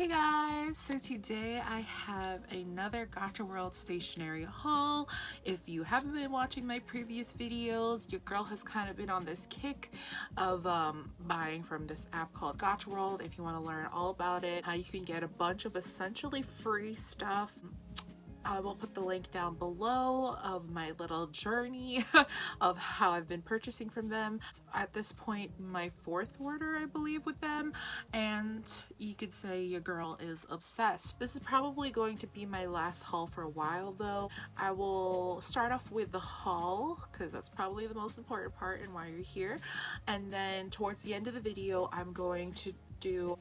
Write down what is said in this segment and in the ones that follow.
Hey guys, so today I have another Gacha World stationery haul. If you haven't been watching my previous videos, your girl has kind of been on this kick of buying from this app called Gacha World. If you want to learn all about it, how you can get a bunch of essentially free stuff. I will put the link down below of my little journey of how I've been purchasing from them. At this point, my fourth order, I believe, with them, and you could say your girl is obsessed. This is probably going to be my last haul for a while though. I will start off with the haul because that's probably the most important part and why you're here, and then towards the end of the video I'm going to do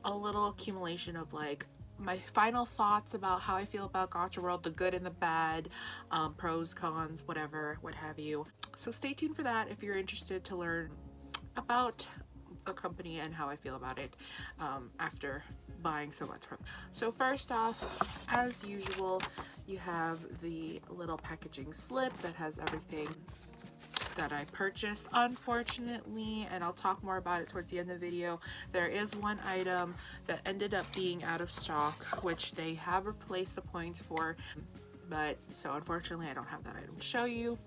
a little accumulation of like my final thoughts about how I feel about Gacha World, the good and the bad, pros, cons, whatever, what have you. So stay tuned for that if you're interested to learn about a company and how I feel about it after buying so much from. So first off, as usual, you have the little packaging slip that has everything that I purchased. Unfortunately, and I'll talk more about it towards the end of the video, there is one item that ended up being out of stock, which they have replaced the points for, but so unfortunately I don't have that item to show you,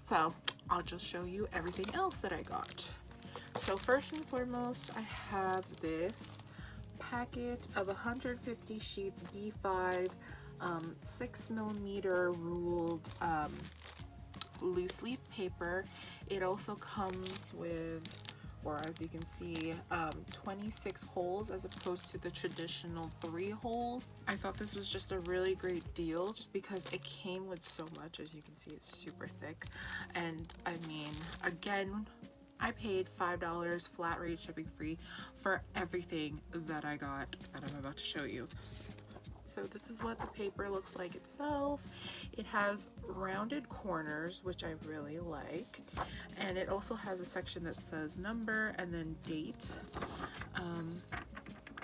so I'll just show you everything else that I got. So first and foremost, I have this packet of 150 sheets B5 6mm ruled loose leaf paper. It also comes with, or as you can see, 26 holes as opposed to the traditional 3 holes. I thought this was just a really great deal just because it came with so much. As you can see, it's super thick, and I mean, again, I paid $5 flat rate shipping free for everything that I got that I'm about to show you. So this is what the paper looks like itself. It has rounded corners, which I really like, and it also has a section that says number and then date.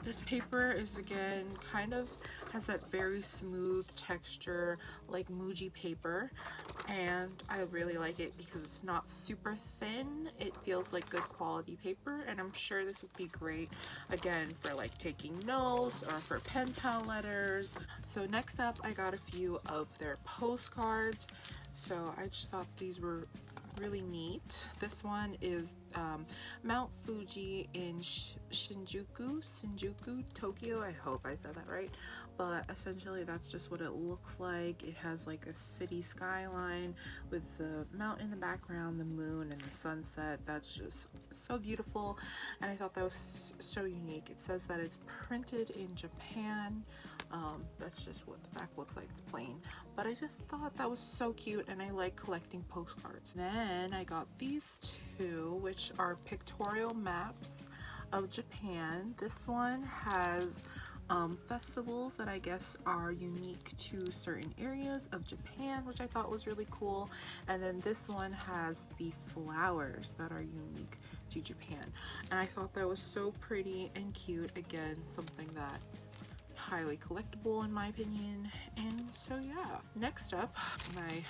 This paper is, again, kind of has that very smooth texture like Muji paper, and I really like it because it's not super thin. It feels like good quality paper, and I'm sure this would be great again for like taking notes or for pen pal letters. So next up, I got a few of their postcards. So I just thought these were really neat. This one is Mount Fuji in Shinjuku, Tokyo. I hope I said that right, but essentially that's just what it looks like. It has like a city skyline with the mountain in the background, the moon, and the sunset. That's just so beautiful, and I thought that was so unique. It says that it's printed in Japan. That's just what the back looks like. It's plain, but I just thought that was so cute, and I like collecting postcards. Then I got these two, which are pictorial maps of Japan. This one has festivals that I guess are unique to certain areas of Japan, which I thought was really cool. And then this one has the flowers that are unique to Japan, and I thought that was so pretty and cute. Again, something that highly collectible in my opinion. And so yeah, next up, my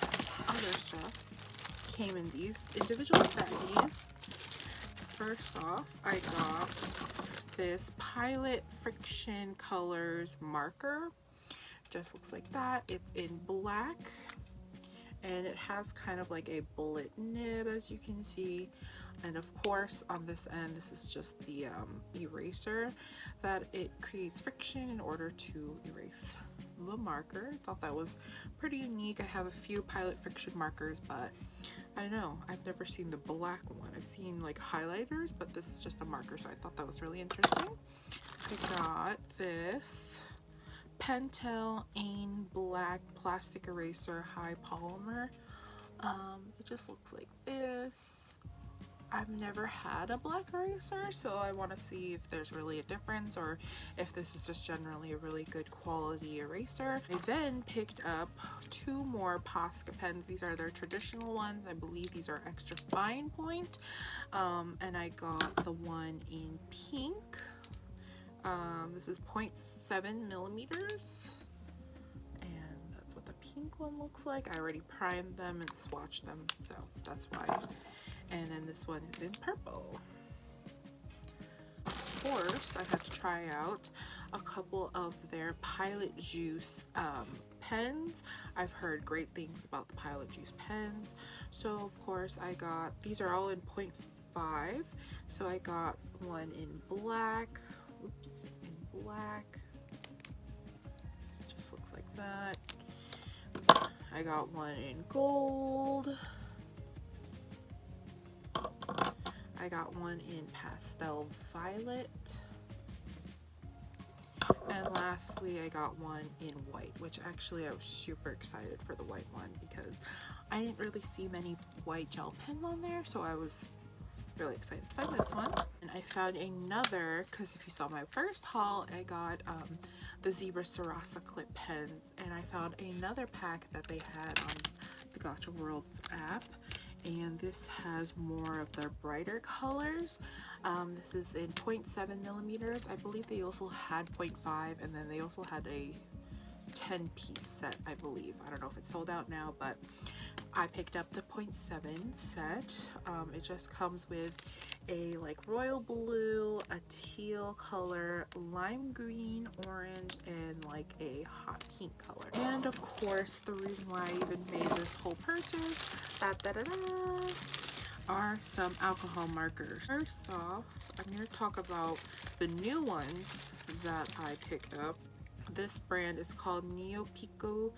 other stuff came in these individual baggies. First off, I got this Pilot Friction Colors marker. Just looks like that. It's in black, and it has kind of like a bullet nib, as you can see. And of course, on this end, this is just the eraser that it creates friction in order to erase the marker. I thought that was pretty unique. I have a few Pilot Friction markers, but I don't know, I've never seen the black one. I've seen like highlighters, but this is just a marker, so I thought that was really interesting. I got this Pentel Ain Black Plastic Eraser High Polymer. It just looks like this. I've never had a black eraser, so I want to see if there's really a difference or if this is just generally a really good quality eraser. I then picked up 2 more Posca pens. These are their traditional ones. I believe these are extra fine point, and I got the one in pink. This is 0.7 millimeters, and that's what the pink one looks like. I already primed them and swatched them, so that's why. And then this one is in purple. Of course, I had to try out a couple of their Pilot Juice pens. I've heard great things about the Pilot Juice pens, so of course I got, these are all in 0.5, so I got one in black, oops, in black, just looks like that. I got one in gold, I got one in pastel violet, and lastly I got one in white, which actually I was super excited for the white one because I didn't really see many white gel pens on there, so I was really excited to find this one. And I found another, because if you saw my first haul, I got the Zebra Sarasa clip pens, and I found another pack that they had on the Gacha World's app, and this has more of their brighter colors. This is in 0.7 millimeters. I believe they also had 0.5, and then they also had a 10-piece set, I believe. I don't know if it's sold out now, but I picked up the 0.7 set. It just comes with a like royal blue, a teal color, lime green, orange, and like a hot pink color. And of course, the reason why I even made this whole purchase are some alcohol markers. First off, I'm going to talk about the new ones that I picked up. This brand is called Neo Pico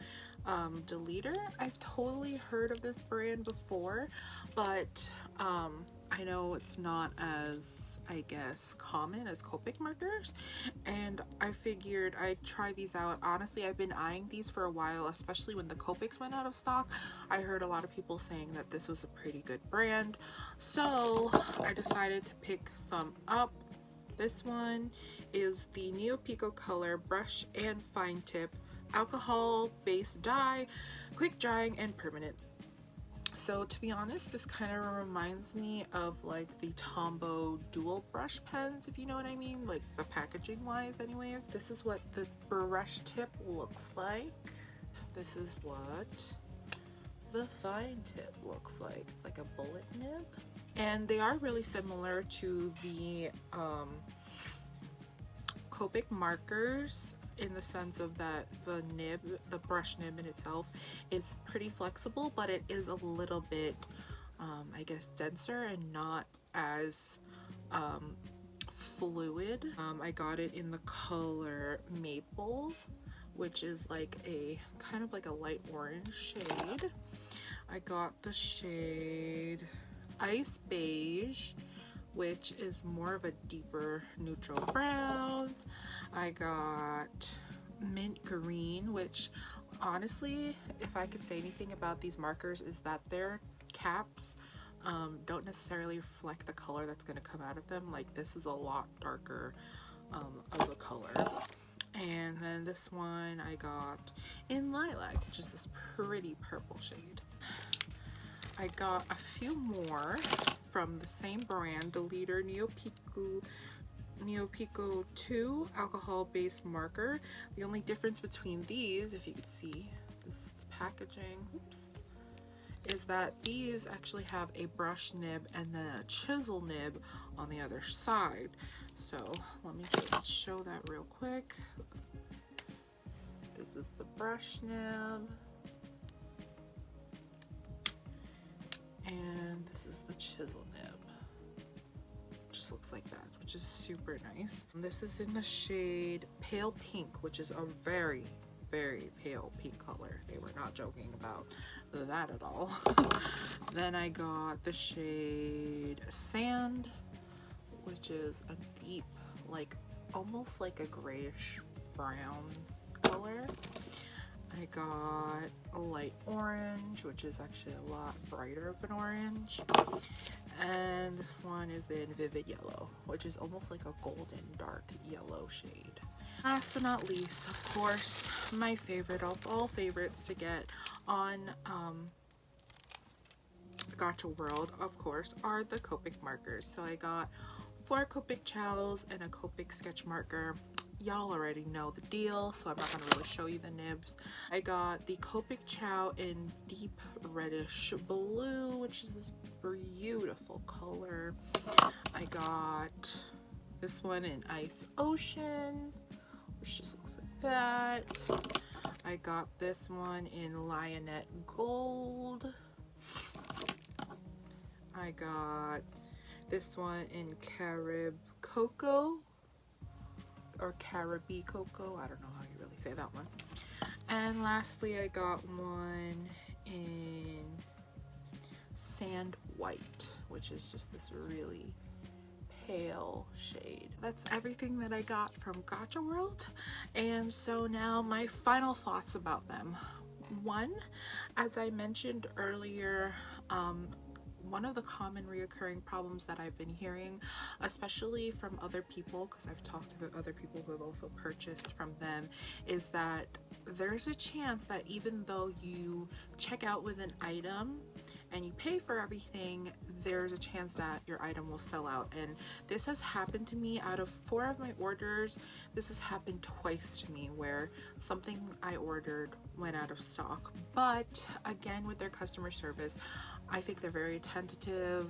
Deleter. I've totally heard of this brand before, but I know it's not as, I guess, common as Copic markers, and I figured I'd try these out. Honestly, I've been eyeing these for a while, especially when the Copics went out of stock. I heard a lot of people saying that this was a pretty good brand, so I decided to pick some up. This one is the Neo Pico Color Brush and Fine Tip Alcohol Based Dye, Quick Drying and Permanent. So to be honest, this kind of reminds me of like the Tombow dual brush pens, if you know what I mean, like the packaging wise anyways. This is what the brush tip looks like. This is what the fine tip looks like. It's like a bullet nib. And they are really similar to the Copic markers in the sense of that the nib, the brush nib in itself is pretty flexible, but it is a little bit, I guess, denser and not as fluid. I got it in the color Maple, which is like a kind of like a light orange shade. I got the shade Ice Beige, which is more of a deeper neutral brown. I got Mint Green, which honestly, if I could say anything about these markers, is that their caps don't necessarily reflect the color that's going to come out of them. Like this is a lot darker of a color. And then this one I got in Lilac, which is this pretty purple shade. I got a few more from the same brand, Deleter Neo Pico 2 alcohol-based marker. The only difference between these, if you could see this packaging, oops, is that these actually have a brush nib and then a chisel nib on the other side. So let me just show that real quick. This is the brush nib. And this is the chisel nib. Just looks like that, which is super nice. And this is in the shade Pale Pink, which is a very, very pale pink color. They were not joking about that at all. Then I got the shade Sand, which is a deep, like almost like a grayish brown color. I got a light orange, which is actually a lot brighter of an orange. And this one is in Vivid Yellow, which is almost like a golden dark yellow shade. Last but not least, of course, my favorite of all favorites to get on Gacha World, of course, are the Copic markers. So I got 4 Copic Chows and a Copic sketch marker. Y'all already know the deal, so I'm not going to really show you the nibs. I got the Copic Chow in deep reddish blue, which is this beautiful color. I got this one in Ice Ocean, which just looks like that. I got this one in Lionette Gold. I got this one in Carib Cocoa, or Caribe Cocoa. I don't know how you really say that one. And lastly, I got one in Sand White, which is just this really pale shade. That's everything that I got from Gacha World. And so now my final thoughts about them. One, as I mentioned earlier, one of the common reoccurring problems that I've been hearing, especially from other people, because I've talked to other people who have also purchased from them, is that there's a chance that even though you check out with an item and you pay for everything, there's a chance that your item will sell out. And this has happened to me. Out of 4 of my orders, this has happened twice to me, where something I ordered went out of stock. But again, with their customer service, I think they're very attentive.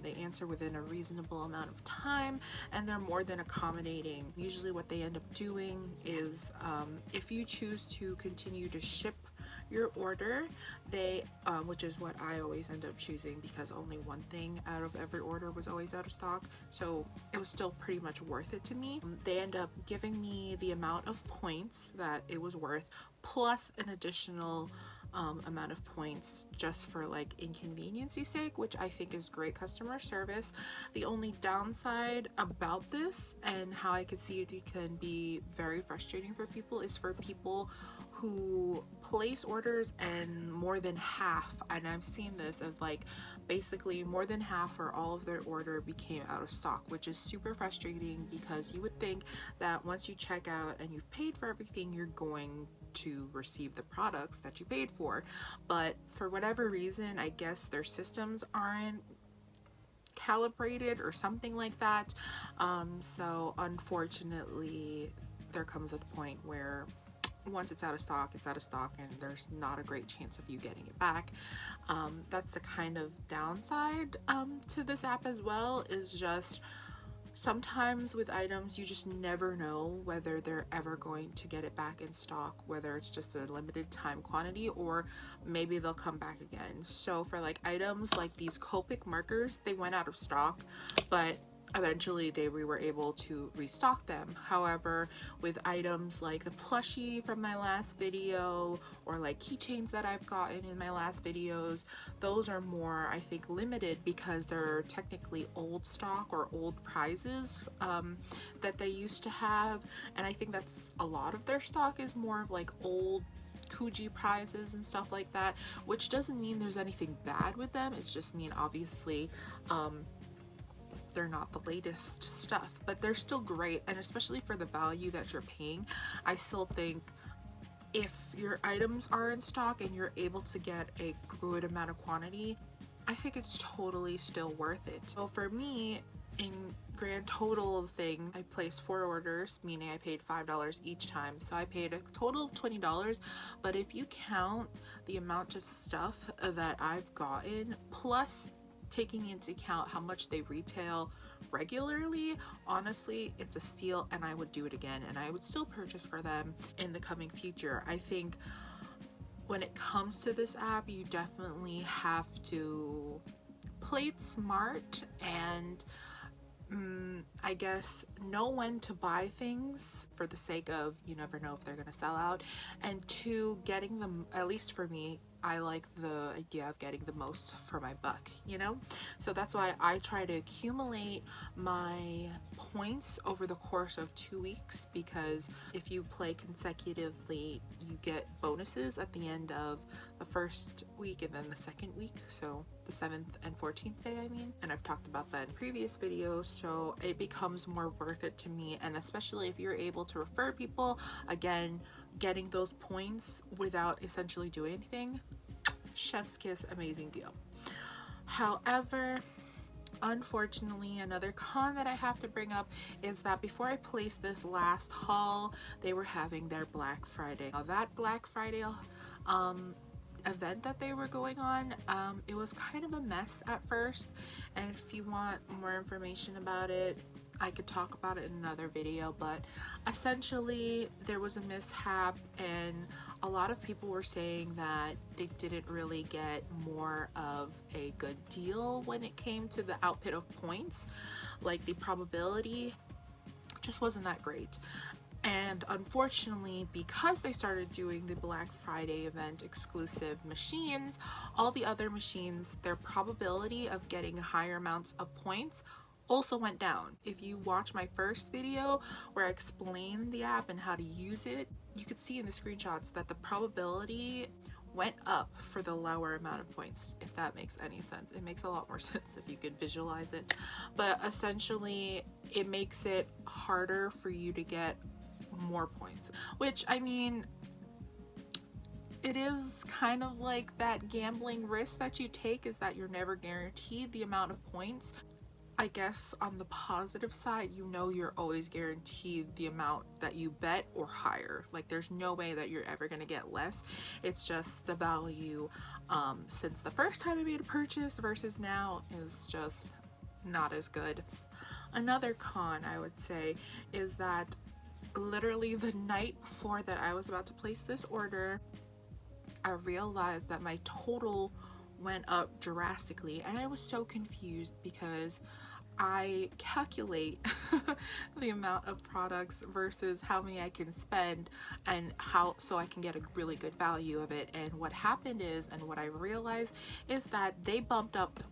They answer within a reasonable amount of time, and they're more than accommodating. Usually what they end up doing is, if you choose to continue to ship your order, they which is what I always end up choosing, because only one thing out of every order was always out of stock, so it was still pretty much worth it to me. They end up giving me the amount of points that it was worth, plus an additional amount of points just for like inconvenience's sake, which I think is great customer service. The only downside about this, and how I could see it can be very frustrating for people, is for people who place orders and more than half, and I've seen this, of like basically more than half or all of their order became out of stock, which is super frustrating, because you would think that once you check out and you've paid for everything, you're going to receive the products that you paid for. But for whatever reason, I guess their systems aren't calibrated or something like that. So unfortunately, there comes a point where once it's out of stock, it's out of stock, and there's not a great chance of you getting it back. That's the kind of downside to this app as well, is just sometimes with items you just never know whether they're ever going to get it back in stock, whether it's just a limited time quantity or maybe they'll come back again. So for like items like these Copic markers, they went out of stock, but eventually we were able to restock them. However, with items like the plushie from my last video, or like keychains that I've gotten in my last videos, those are more, I think, limited, because they're technically old stock or old prizes that they used to have. And I think that's a lot of their stock is more of like old Kuji prizes and stuff like that, which doesn't mean there's anything bad with them. It's just mean obviously they're not the latest stuff, but they're still great. And especially for the value that you're paying, I still think if your items are in stock and you're able to get a good amount of quantity, I think it's totally still worth it. So for me, in grand total of thing, I placed 4 orders, meaning I paid $5 each time, so I paid a total of $20. But if you count the amount of stuff that I've gotten, plus taking into account how much they retail regularly, honestly, it's a steal, and I would do it again, and I would still purchase for them in the coming future. I think when it comes to this app, you definitely have to play it smart, and I guess know when to buy things, for the sake of you never know if they're gonna sell out, and 2, getting them, at least for me, I like the idea of getting the most for my buck, you know? So that's why I try to accumulate my points over the course of 2 weeks, because if you play consecutively, you get bonuses at the end of the first week and then the second week, so the 7th and 14th day, I mean. And I've talked about that in previous videos, so it becomes more worth it to me. And especially if you're able to refer people, again, getting those points without essentially doing anything, chef's kiss, amazing deal. However, unfortunately, another con that I have to bring up is that before I placed this last haul, they were having their Black Friday. Now, that Black Friday event that they were going on, it was kind of a mess at first, and if you want more information about it, I could talk about it in another video, but essentially there was a mishap and a lot of people were saying that they didn't really get more of a good deal when it came to the output of points. Like the probability just wasn't that great. And unfortunately, because they started doing the Black Friday event exclusive machines, all the other machines, their probability of getting higher amounts of points also went down. If you watch my first video where I explained the app and how to use it, you could see in the screenshots that the probability went up for the lower amount of points, if that makes any sense. It makes a lot more sense if you could visualize it. But essentially, it makes it harder for you to get more points, which, I mean, it is kind of like that gambling risk that you take, is that you're never guaranteed the amount of points. I guess on the positive side, you know you're always guaranteed the amount that you bet or higher. Like there's no way that you're ever gonna get less. It's just the value since the first time I made a purchase versus now is just not as good. Another con I would say is that literally the night before that I was about to place this order, I realized that my total went up drastically and I was so confused because I calculate the amount of products versus how many I can spend and how, so I can get a really good value of it. And what happened is, and what I realized is that they bumped up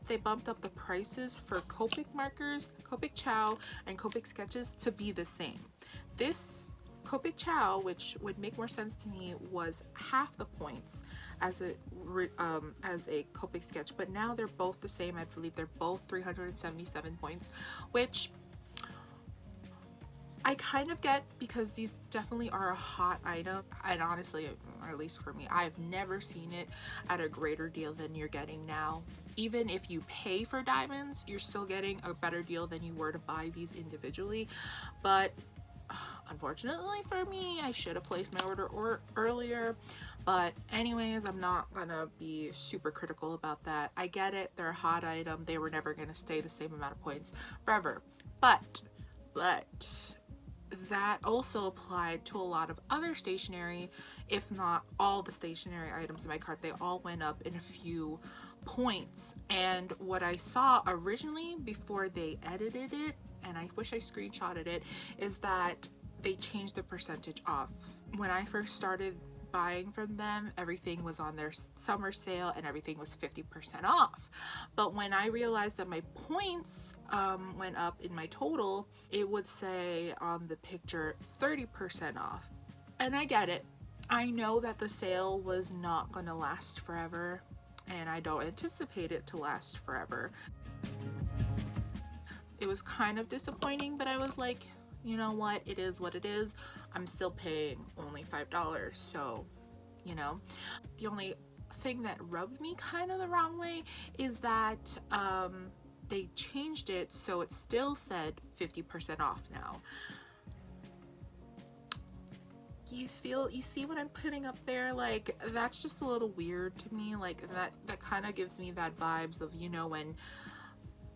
the prices for Copic markers, Copic Chow, and Copic sketches to be the same. This Copic Chow, which would make more sense to me, was half the points as a Copic sketch, but now they're both the same. I believe they're both 377 points, which I kind of get because these definitely are a hot item, and honestly, or at least for me, I've never seen it at a greater deal than you're getting now. Even if you pay for diamonds, you're still getting a better deal than you were to buy these individually. But unfortunately for me, I should have placed my order earlier. But anyways, I'm not gonna be super critical about that. I get it, they're a hot item. They were never gonna stay the same amount of points forever. But that also applied to a lot of other stationery, if not all the stationery items in my cart. They all went up in a few points. And what I saw originally before they edited it, and I wish I screenshotted it, is that they changed the percentage off. When I first started buying from them, everything was on their summer sale and everything was 50% off. But when I realized that my points went up in my total, it would say on the picture 30% off. And I get it. I know that the sale was not going to last forever, and I don't anticipate it to last forever. It was kind of disappointing, but I was like, you know what, it is what it is. I'm still paying only $5, so, you know. The only thing that rubbed me kind of the wrong way is that they changed it so it still said 50% off now. You see what I'm putting up there? Like, that's just a little weird to me. Like, that kind of gives me that vibes of, you know, when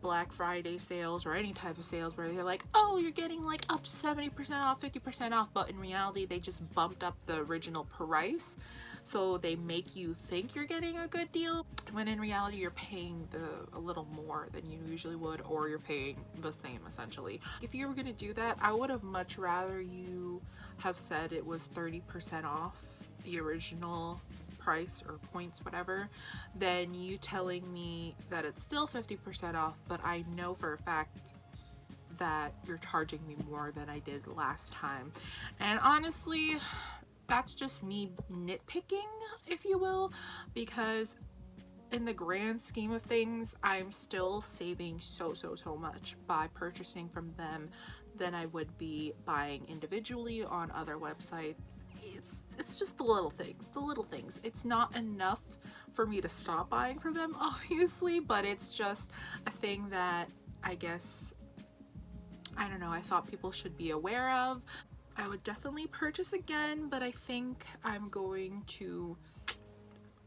Black Friday sales or any type of sales where they're like, oh, you're getting like up 70% off, 50% off, but in reality they just bumped up the original price, so they make you think you're getting a good deal when in reality you're paying a little more than you usually would, or you're paying the same essentially. If you were gonna do that, I would have much rather you have said it was 30% off the original price or points, whatever, than you telling me that it's still 50% off, but I know for a fact that you're charging me more than I did last time. And honestly, that's just me nitpicking, if you will, because in the grand scheme of things, I'm still saving so much by purchasing from them than I would be buying individually on other websites. It's just the little things. It's not enough for me to stop buying from them, obviously, but it's just a thing that I guess, I don't know, I thought people should be aware of. I would definitely purchase again, but I think I'm going to,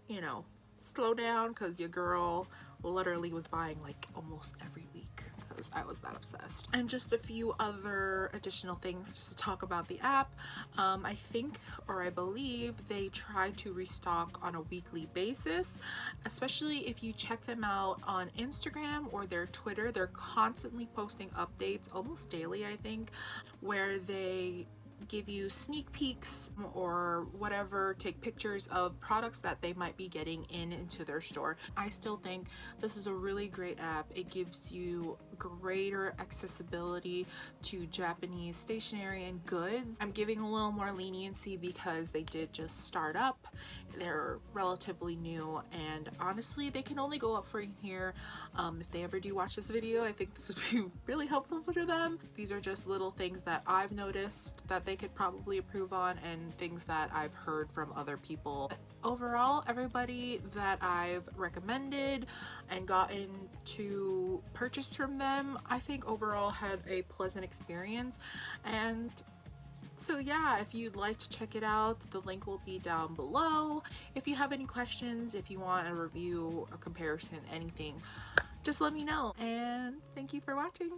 you know, slow down, because your girl literally was buying like almost every week, because I was that obsessed. And just a few other additional things just to talk about the app. I think, or I believe, they try to restock on a weekly basis, especially if you check them out on Instagram or their Twitter. They're constantly posting updates, almost daily I think, where they give you sneak peeks or whatever, take pictures of products that they might be getting into their store. I still think this is a really great app. It gives you greater accessibility to Japanese stationery and goods. I'm giving a little more leniency because they did just start up. They're relatively new, and honestly they can only go up from here. If they ever do watch this video, I think this would be really helpful for them. These are just little things that I've noticed that they could probably improve on, and things that I've heard from other people. But overall, everybody that I've recommended and gotten to purchase from them, I think overall had a pleasant experience. And so yeah, if you'd like to check it out, the link will be down below. If you have any questions, if you want a review, a comparison, anything, just let me know. And thank you for watching.